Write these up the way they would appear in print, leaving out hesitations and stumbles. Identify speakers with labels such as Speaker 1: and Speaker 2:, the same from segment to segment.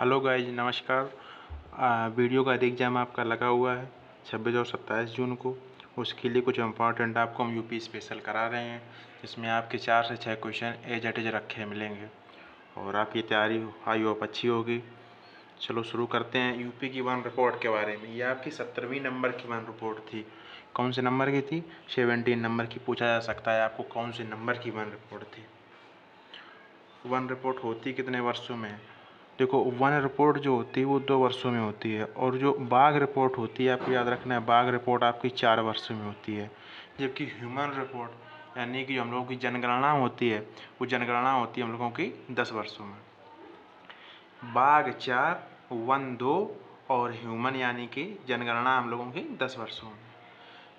Speaker 1: Hello guys, नमस्कार। Video का exam आपका लगा हुआ है 26 और 27 जून को। उसके लिए कुछ इम्पॉर्टेंट आपको हम यूपी स्पेशल करा रहे हैं, जिसमें आपके 4 से 6 क्वेश्चन एज इट इज रखे मिलेंगे और आपकी तैयारी आई होप अच्छी होगी। चलो शुरू करते हैं यूपी की वन रिपोर्ट के बारे में। ये आपकी 17वीं नंबर की वन रिपोर्ट थी। कौन से नंबर की थी? 17 नंबर की। पूछा जा सकता है आपको कौन से नंबर की वन रिपोर्ट थी। वन रिपोर्ट होती कितने वर्षों में? देखो, वन रिपोर्ट जो होती है वो 2 वर्षों में होती है, और जो बाघ रिपोर्ट होती है आपको याद रखना है, बाघ रिपोर्ट आपकी 4 वर्षों में होती है। जबकि ह्यूमन रिपोर्ट यानी कि जो हम लोगों की जनगणना होती है, वो जनगणना होती है हम लोगों की 10 वर्षों में। बाघ 4, वन 2 और ह्यूमन यानी कि जनगणना हम लोगों की 10 वर्षों में।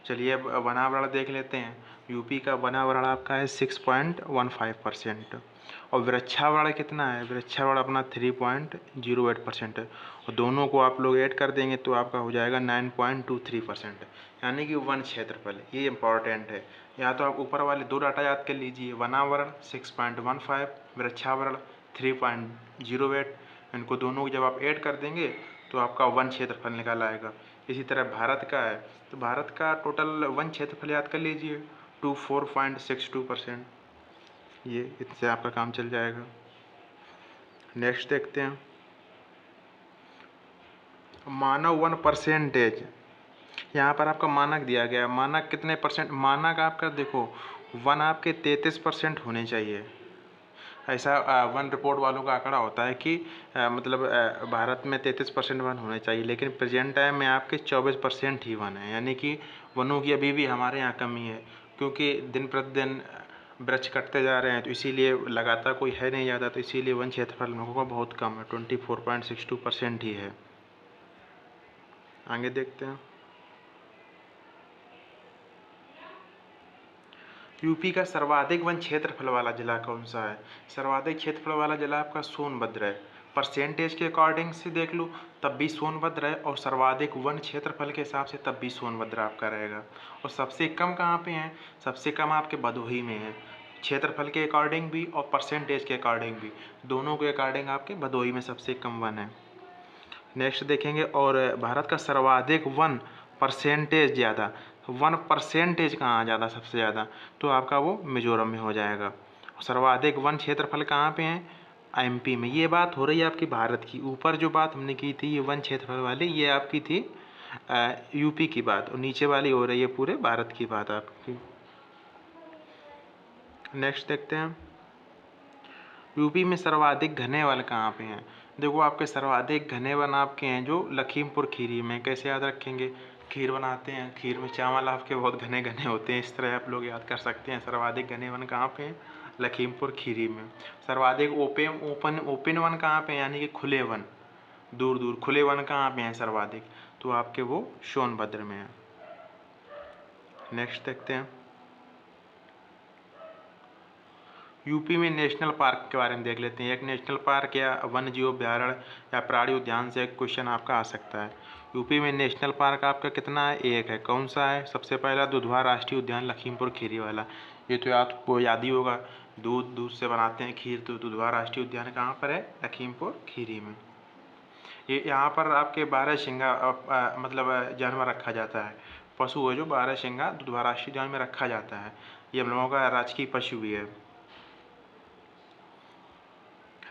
Speaker 1: चलिए अब वनावरण देख लेते हैं। यूपी का वनावरण आपका है 6.15% और वृक्षावरण कितना है? वृक्षावरण अपना 3.08% है, और दोनों को आप लोग ऐड कर देंगे तो आपका हो जाएगा 9.23%, यानी कि वन क्षेत्रफल। ये इंपॉर्टेंट है। या तो आप ऊपर वाले 2 डाटा याद कर लीजिए, वनावरण 6.15, वृक्षावरण 3.08। इनको दोनों को जब आप ऐड कर देंगे तो आपका वन क्षेत्रफल निकल आएगा। इसी तरह भारत का है, तो भारत का टोटल वन क्षेत्रफल याद कर लीजिए 24.62%। ये इससे आपका काम चल जाएगा। नेक्स्ट देखते हैं मानव वन परसेंटेज। यहाँ पर आपका मानक दिया गया है। मानक कितने परसेंट? मानक आपका देखो, वन आपके 33% होने चाहिए। ऐसा वन रिपोर्ट वालों का आंकड़ा होता है कि मतलब भारत में 33% वन होने चाहिए, लेकिन प्रेजेंट टाइम में आपके 24% ही वन है, यानी कि वनों की अभी भी हमारे यहाँ कमी है, क्योंकि दिन प्रतिदिन वृक्ष कटते जा रहे हैं, तो इसीलिए लगातार कोई है नहीं ज़्यादा, तो इसीलिए वन क्षेत्रफल लोगों का बहुत कम है, 24.62% ही है। आगे देखते हैं यूपी का सर्वाधिक वन क्षेत्रफल वाला जिला कौन सा है? सर्वाधिक क्षेत्रफल वाला जिला आपका सोनभद्र है। परसेंटेज के अकॉर्डिंग से देख लो तब भी सोनभद्र है, और सर्वाधिक वन क्षेत्रफल के हिसाब से तब भी सोनभद्र आपका रहेगा। और सबसे कम कहाँ पे हैं? सबसे कम आपके भदोही में है, क्षेत्रफल के अकॉर्डिंग भी और परसेंटेज के अकॉर्डिंग भी, दोनों के अकॉर्डिंग आपके भदोही में सबसे कम वन है। नेक्स्ट देखेंगे, और भारत का सर्वाधिक वन परसेंटेज ज़्यादा, वन परसेंटेज कहाँ ज़्यादा सबसे ज़्यादा? तो आपका वो मिजोरम में हो जाएगा। सर्वाधिक वन क्षेत्रफल कहाँ पे हैं? एमपी में। ये बात हो रही है आपकी भारत की। ऊपर जो बात हमने की थी ये वन क्षेत्रफल वाली, ये आपकी थी यूपी की बात, और नीचे वाली हो रही है पूरे भारत की बात आपकी। नेक्स्ट देखते हैं यूपी में सर्वाधिक घने वन कहाँ पे हैं? देखो, आपके सर्वाधिक घने वन आपके हैं जो लखीमपुर खीरी में। कैसे याद रखेंगे? खीर बनाते हैं, खीर में चावल आपके बहुत घने घने होते हैं, इस तरह आप लोग याद कर सकते हैं। सर्वाधिक घने वन कहाँ पे हैं? लखीमपुर खीरी में। सर्वाधिक ओपन वन कहाँ पे हैं? यानी कि खुले वन, दूर दूर खुले वन कहाँ पे हैं सर्वाधिक? तो आपके वो सोनभद्र में है। नेक्स्ट देखते हैं यूपी में नेशनल पार्क के बारे में देख लेते हैं। एक नेशनल पार्क या वन्य जीव अभ्यारण्य या प्राणी उद्यान से एक क्वेश्चन आपका आ सकता है। यूपी में नेशनल पार्क आपका कितना है? एक है। कौन सा है? सबसे पहला दुधवा राष्ट्रीय उद्यान लखीमपुर खीरी वाला। ये तो आपको याद ही होगा, दूध से बनाते हैं खीर, तो दुधवा राष्ट्रीय उद्यान कहाँ पर है? लखीमपुर खीरी में। ये यहाँ पर आपके 12 सिंगा मतलब जानवर रखा जाता है, पशु है जो 12 सिंगा दुधवा राष्ट्रीय उद्यान में रखा जाता है। ये हम लोगों का राजकीय पशु भी है।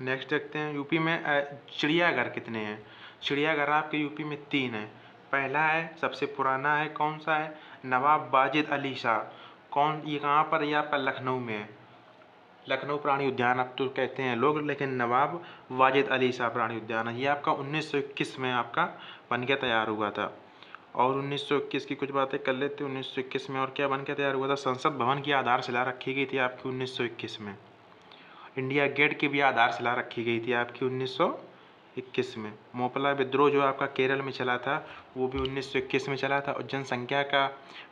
Speaker 1: नेक्स्ट देखते हैं यूपी में चिड़ियाघर कितने हैं? चिड़ियाघर आपके यूपी में 3 है। पहला है, सबसे पुराना है, कौन सा है? नवाब वाजिद अली शाह। कौन? ये कहाँ पर? ये आपका लखनऊ में है। लखनऊ प्राणी उद्यान अब तो कहते हैं लोग, लेकिन नवाब वाजिद अली शाह प्राणी उद्यान है। ये आपका 1921 में आपका बन के तैयार हुआ था। और 1921 की कुछ बातें कर लेते हैं। 1921 में और क्या बन के तैयार हुआ था? संसद भवन की आधारशिला रखी गई थी आपकी 1921 में। इंडिया गेट की भी आधारशिला रखी गई थी आपकी 1921 में। मोपला विद्रोह जो आपका केरल में चला था वो भी 1921 में चला था। और जनसंख्या का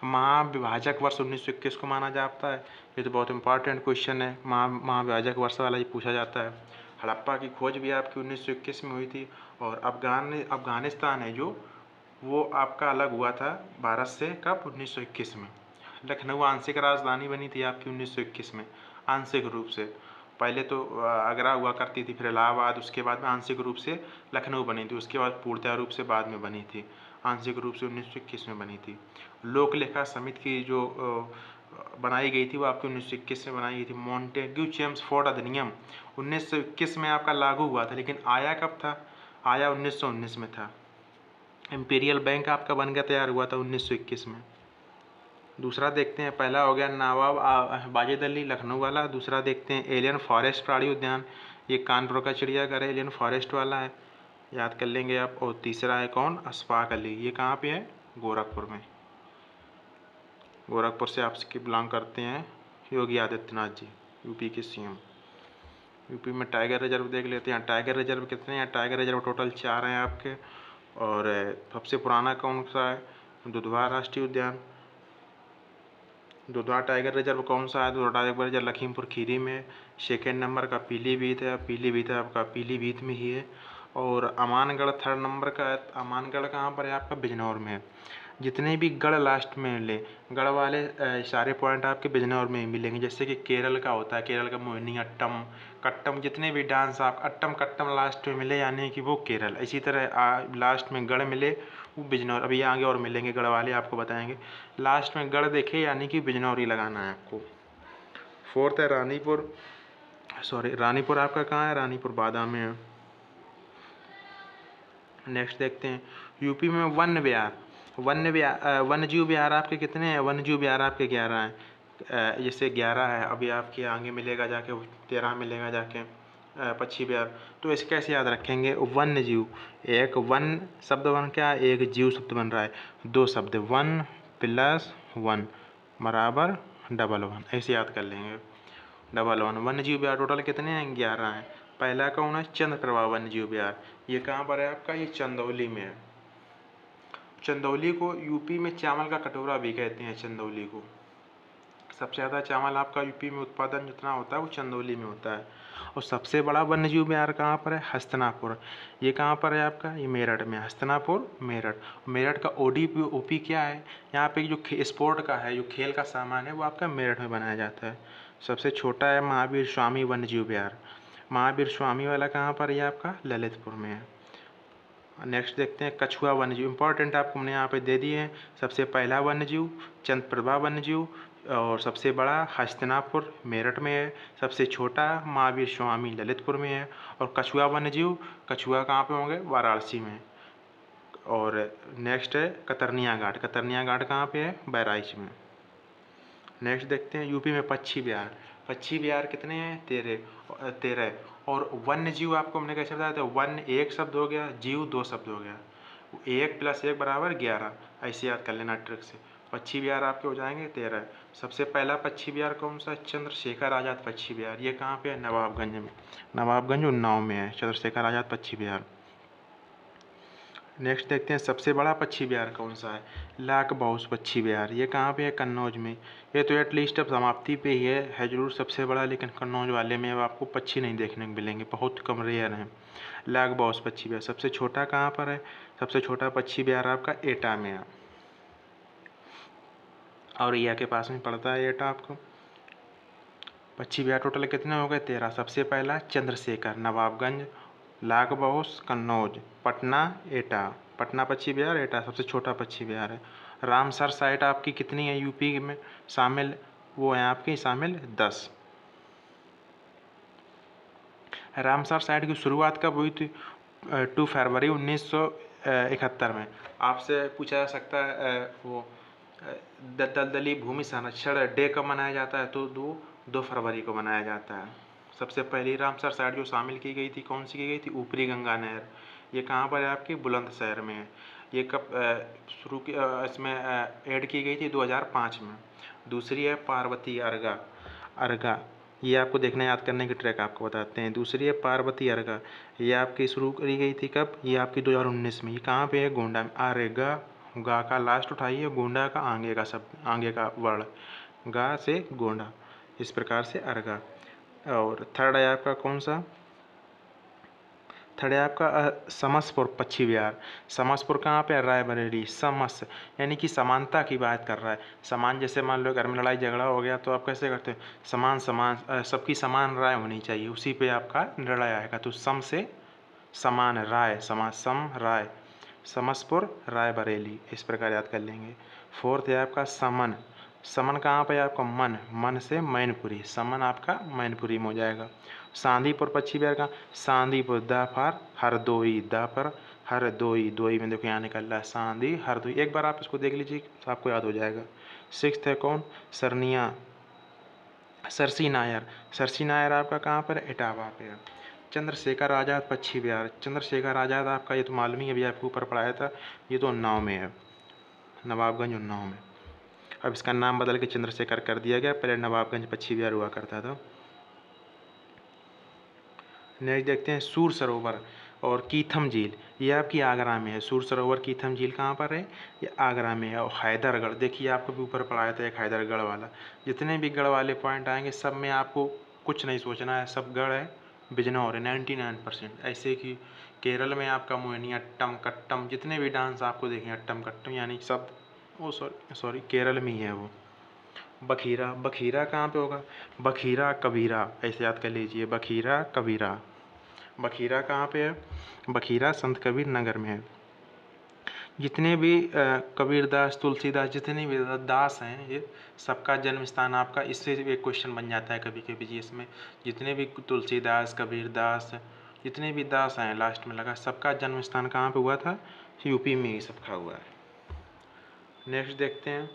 Speaker 1: महाविभाजक वर्ष 1921 को माना जाता है। ये तो बहुत इंपॉर्टेंट क्वेश्चन है, महाविभाजक वर्ष वाला ये पूछा जाता है। हड़प्पा की खोज भी आपकी 1921 में हुई थी। और अफगानिस्तान है जो, वो आपका अलग हुआ था भारत से कब? 1921 में। लखनऊ आंशिक राजधानी बनी थी आपकी 1921 में, आंशिक रूप से। पहले तो आगरा हुआ करती थी, फिर इलाहाबाद, उसके बाद में आंशिक रूप से लखनऊ बनी थी, उसके बाद पूर्णतः रूप से बाद में बनी थी, आंशिक रूप से 1921 में बनी थी। लोक लेखा समिति की जो बनाई गई थी वो आपकी 1921 में बनाई गई थी। मॉन्टेग्यू चेम्सफोर्ड अधिनियम 1921 में आपका लागू हुआ था, लेकिन आया कब था? आया 1919 में था। इम्पीरियल बैंक आपका बन गया, तैयार हुआ था 1921 में। दूसरा देखते हैं, पहला हो गया नवाब वाजिद अली लखनऊ वाला। दूसरा देखते हैं एलियन फॉरेस्ट प्राणी उद्यान, ये कानपुर का चिड़ियाघर है, एलियन फॉरेस्ट वाला है, याद कर लेंगे आप। और तीसरा है कौन? अशफाक अली, ये कहाँ पे है? गोरखपुर में। गोरखपुर से आपसे बिलोंग करते हैं योगी आदित्यनाथ जी, यूपी के सीएम। यूपी में टाइगर रिजर्व देख लेते हैं। टाइगर रिजर्व कितने हैं? टाइगर रिजर्व टोटल 4 हैं आपके। और सबसे पुराना कौन सा है? दुधवा राष्ट्रीय उद्यान। दुधवा टाइगर रिजर्व कौन सा है? दुधवा टाइगर रिजर्व लखीमपुर खीरी में। सेकेंड नंबर का पीलीभीत है, पीलीभीत है आपका पीलीभीत में ही है। और अमानगढ़ थर्ड नंबर का है। अमानगढ़ कहाँ पर है आपका? बिजनौर में है। जितने भी गढ़ लास्ट में मिले, गढ़ वाले सारे पॉइंट आपके बिजनौर में ही मिलेंगे। जैसे कि केरल का होता है, केरल का मोहिनी अट्टम, कट्टम, जितने भी डांस आप अट्टम कट्टम लास्ट में मिले यानी कि वो केरल। इसी तरह लास्ट में गढ़ मिले वो बिजनौर। अभी आगे और मिलेंगे गढ़ वाले, आपको बताएंगे। लास्ट में गढ़ देखे यानी कि बिजनौर ही लगाना है आपको। फोर्थ है रानीपुर, सॉरी रानीपुर आपका कहाँ है? रानीपुर बादाम में है। नेक्स्ट देखते हैं यूपी में वन विहार। वन्य जीव विहार आपके कितने हैं? वन्य जीव विहार आपके 11 हैं। जैसे 11 है, अभी आपके आगे मिलेगा जाके 13 मिलेगा जाके पक्षी विहार। तो इसे कैसे याद रखेंगे? वन्य जीव, एक वन शब्द बन क्या? एक जीव शब्द बन रहा है, 2 शब्द, 1 + 1 बराबर डबल 1, ऐसे याद कर लेंगे, डबल 1। वन्य जीव विहार टोटल कितने हैं? 11 हैं। पहला कौन है? चंद्रप्रभा वन्य जीव विहार, ये कहाँ पर है आपका? ये चंदौली में है। चंदौली को यूपी में चावल का कटोरा भी कहते हैं। चंदौली को सबसे ज़्यादा चावल आपका यूपी में उत्पादन जितना होता है वो चंदौली में होता है। और सबसे बड़ा वन्य जीव विहार कहाँ पर है? हस्तिनापुर, ये कहाँ पर है आपका? ये मेरठ में। हस्तिनापुर मेरठ। मेरठ का ओपी क्या है? यहाँ पे जो स्पोर्ट का है, जो खेल का सामान है वो आपका मेरठ में बनाया जाता है। सबसे छोटा है महावीर स्वामी वन्य जीव विहार। महावीर स्वामी वाला कहाँ पर है? आपका ललितपुर में है। नेक्स्ट देखते हैं कछुआ वन्यजीव। इंपॉर्टेंट आपको हमने यहाँ पे दे दिए हैं। सबसे पहला वन्यजीव चंद्रप्रभा वन्यजीव, और सबसे बड़ा हस्तिनापुर मेरठ में है, सबसे छोटा महावीर स्वामी ललितपुर में है। और कछुआ वन्यजीव, कछुआ कहाँ पे होंगे? वाराणसी में। और नेक्स्ट है कतरनिया घाट। कतरनिया घाट कहाँ पे है? बहराइच में। नेक्स्ट देखते हैं यूपी में पक्षी विहार। पक्षी विहार कितने हैं? 13। और वन्य जीव आपको हमने कैसे बताया था? वन एक शब्द हो गया, जीव 2 शब्द हो गया, 1 + 1 बराबर 11, ऐसे याद कर लेना ट्रिक से। पक्षी विहार आपके हो जाएंगे 13। सबसे पहला पक्षी विहार कौन सा? चंद्रशेखर आज़ाद पक्षी विहार, ये कहाँ पे है? नवाबगंज में। नवाबगंज उन्नाव में है चंद्रशेखर आज़ाद पक्षी विहार। नेक्स्ट देखते हैं सबसे बड़ा पक्षी विहार कौन सा है? लाख बाउस पक्षी विहार, ये कहाँ पे है? कन्नौज में। ये तो एटलीस्ट अब समाप्ति पे ही है जरूर सबसे बड़ा, लेकिन कन्नौज वाले में अब आपको पक्षी नहीं देखने को मिलेंगे, बहुत कम रेयर हैं। लाख बाउस पक्षी विहार। सबसे छोटा कहाँ पर है? सबसे छोटा पक्षी विहार आपका एटा में है, और एटा के पास में पड़ता है एटा आपको। पक्षी विहार टोटल कितने हो गए? 13। सबसे पहला चंद्रशेखर नवाबगंज, लाख बाउस कन्नौज, पटना एटा। पटना पक्षी विहार, एटा सबसे छोटा पक्षी विहार है। रामसर साइट आपकी कितनी है यूपी में शामिल? वो है आपकी शामिल 10। रामसर साइट की शुरुआत कब हुई थी? 2 फरवरी 1971 में। आपसे पूछा जा सकता है वो दलदली भूमि संरक्षण डे कब मनाया जाता है? तो 2 फरवरी को मनाया जाता है। सबसे पहली रामसर साइट जो शामिल की गई थी कौन सी की गई थी? ऊपरी गंगा नहर, ये कहाँ पर है आपकी? बुलंदशहर में है। ये कब शुरू की इसमें ऐड की गई थी? 2005 में। दूसरी है पार्वती अर्गा, अर्गा, ये आपको देखना याद करने की ट्रैक आपको बताते हैं। दूसरी है पार्वती अर्गा, ये आपकी शुरू करी गई थी कब? ये आपकी 2019 में। ये कहाँ पे है? गोंडा में। अर्गा, गा का लास्ट उठाइए, गोंडा का आगे का शब्द, आगे का वर्ड, गा से गोंडा, इस प्रकार से अर्गा। और थर्ड है आपका कौन सा? थर्ड है आपका समसपुर पश्चिम बिहार। समसपुर कहाँ पे है? रायबरेली। समस यानी कि समानता की बात कर रहा है। समान जैसे मान लो घर में लड़ाई झगड़ा हो गया तो आप कैसे करते हो? समान समान सबकी समान राय होनी चाहिए, उसी पे आपका निर्णय आएगा। तो सम से समान राय, समा सम राय, समसपुर रायबरेली, इस प्रकार याद कर लेंगे। फोर्थ है आपका समन। समन कहाँ पे है आपका? मन। मन से मैनपुरी, समन आपका मैनपुरी में हो जाएगा। सांदीपुर पश्चिम बिहार का। सांदीपुर द फॉर हरदोई, द पर हरदोई, दोई में देखो यहाँ निकल रहा है सांदी हरदोई। एक बार आप इसको देख लीजिए तो आपको याद हो जाएगा। सिक्स्थ है कौन? सरनिया, सरसी नायर। सरसी नायर आपका कहाँ पर? इटावा पे है। चंद्रशेखर आज़ाद पश्चिम बिहार। चंद्रशेखर आज़ाद आपका ये तो मालूम ही, अभी आपके ऊपर पढ़ाया था, ये तो उन्नाव में है, नवाबगंज उन्नाव में। अब इसका नाम बदल के चंद्रशेखर कर दिया गया, पहले नवाबगंज पश्चिम बिहार हुआ करता था। नेक्स्ट देखते हैं सूर सरोवर और कीथम झील, ये आपकी आगरा में है। सूर सरोवर कीथम झील कहाँ पर है? ये आगरा में है। और हैदरगढ़, देखिए आपको भी ऊपर पढ़ाया था एक हैदरगढ़ वाला। जितने भी गढ़ वाले पॉइंट आएंगे सब में आपको कुछ नहीं सोचना है, सब गढ़ है, बिजनौर है 99%। ऐसे कि केरल में आपका मोहिनीअट्टम, कट्टम, जितने भी डांस आपको देखें अट्टम कट्टम यानी सब, वो सॉरी केरल में ही है वो। बखीरा, बखीरा कहाँ पे होगा? बखीरा कबीरा, ऐसे याद कर लीजिए, बखीरा कबीरा। बखीरा कहाँ पे है? बखीरा संत कबीर नगर में है। जितने भी कबीरदास, तुलसीदास, जितने भी दास हैं, ये सबका जन्म स्थान आपका, इससे एक क्वेश्चन बन जाता है कभी कभी जी इसमें। जितने भी तुलसीदास, कबीरदास, जितने भी दास हैं लास्ट में लगा, सबका जन्म स्थान कहाँ पे हुआ था? यूपी में ही सबका हुआ है। नेक्स्ट देखते हैं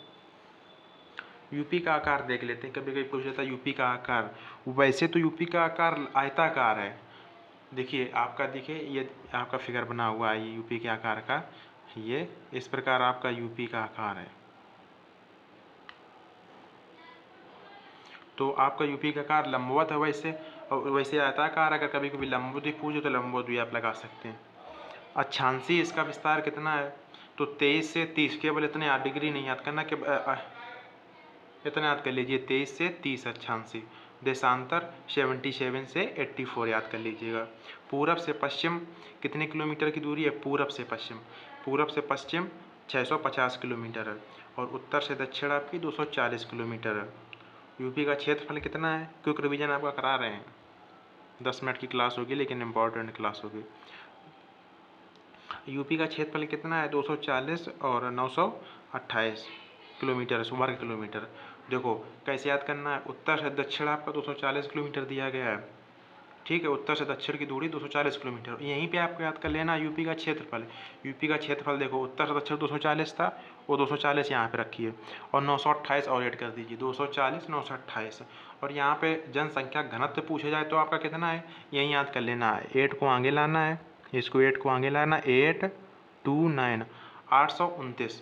Speaker 1: यूपी का आकार देख लेते हैं। कभी कभी पूछ लेता है यूपी का आकार। वैसे तो यूपी का आकार आयताकार है। देखिए आपका, देखिए ये आपका फिगर बना हुआ है ये यूपी के आकार का, ये इस प्रकार आपका यूपी का आकार है। तो आपका यूपी का आकार लंबवत है वैसे, और वैसे आयताकार। अगर कभी कभी लंबवत भी पूछो तो लंबवत भी आप लगा सकते हैं। अक्षांशी इसका विस्तार कितना है? तो 23 से 30, केवल इतने डिग्री नहीं याद करना कि इतना याद कर लीजिए, 23 से 30 अक्षांशी। देशांतर 77 से 84 याद कर लीजिएगा। पूरब से पश्चिम कितने किलोमीटर की दूरी है? पूरब से पश्चिम, पूरब से पश्चिम 650 किलोमीटर है, और उत्तर से दक्षिण आपकी 240 किलोमीटर है। यूपी का क्षेत्रफल कितना है? क्विक रिवीजन आपका करा रहे हैं, 10 मिनट की क्लास होगी लेकिन इम्पोर्टेंट क्लास होगी। यूपी का क्षेत्रफल कितना है? 240 और 928 किलोमीटर, वर्ग किलोमीटर। देखो कैसे याद करना है, उत्तर से दक्षिण आपका 240 किलोमीटर दिया गया है, ठीक है। उत्तर से दक्षिण की दूरी 240 किलोमीटर, यहीं पे आपको याद कर लेना यूपी का क्षेत्रफल। यूपी का क्षेत्रफल देखो, उत्तर से दक्षिण 240 था, वो 240 यहाँ पे रखिए, और 928 और ऐड कर दीजिए, 240 928। और यहाँ पे जनसंख्या घनत्व पूछा जाए तो आपका कितना है, यहीं याद कर लेना है, 8 को आगे लाना है, इसको 8 को आगे लाना, 829 829।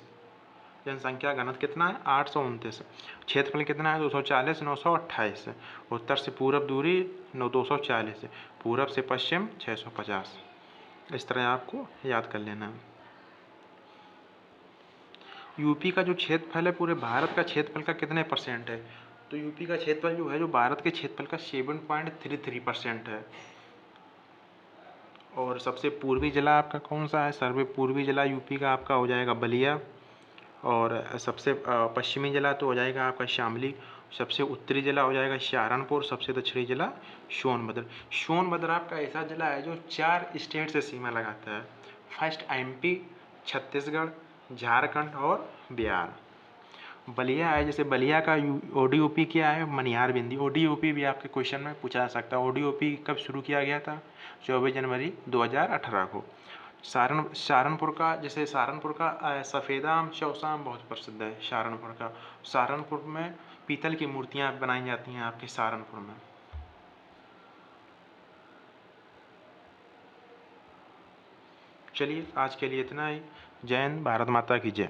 Speaker 1: जनसंख्या घनत्व कितना है? 829। क्षेत्रफल कितना है? 240 928। उत्तर से पूरब दूरी 240, पूरब से पश्चिम 650। इस तरह आपको याद कर लेना है। यूपी का जो क्षेत्रफल है पूरे भारत का क्षेत्रफल का कितने % है? तो यूपी का क्षेत्रफल जो है, जो भारत के क्षेत्रफल का 7.33% है। और सबसे पूर्वी जिला आपका कौन सा है? सर्वे पूर्वी जिला यूपी का आपका हो जाएगा बलिया, और सबसे पश्चिमी जिला तो हो जाएगा आपका शामली, सबसे उत्तरी जिला हो जाएगा सहारनपुर, सबसे दक्षिणी जिला सोनभद्र। सोनभद्र आपका ऐसा जिला है जो 4 स्टेट से सीमा लगाता है। फर्स्ट एमपी, छत्तीसगढ़, झारखंड और बिहार। बलिया है, जैसे बलिया का ओडीओपी क्या है? मनिहार बिंदी। ओडीओपी भी आपके क्वेश्चन में पूछा जा सकता है। ओडीओपी कब शुरू किया गया था? 24 जनवरी 2018 को। सहारनपुर का, जैसे सहारनपुर का सफ़ेदा आम चौसा आम बहुत प्रसिद्ध है सहारनपुर का। सहारनपुर में पीतल की मूर्तियाँ बनाई जाती हैं आपके सहारनपुर में। चलिए आज के लिए इतना ही। जय हिंद, भारत माता की जय।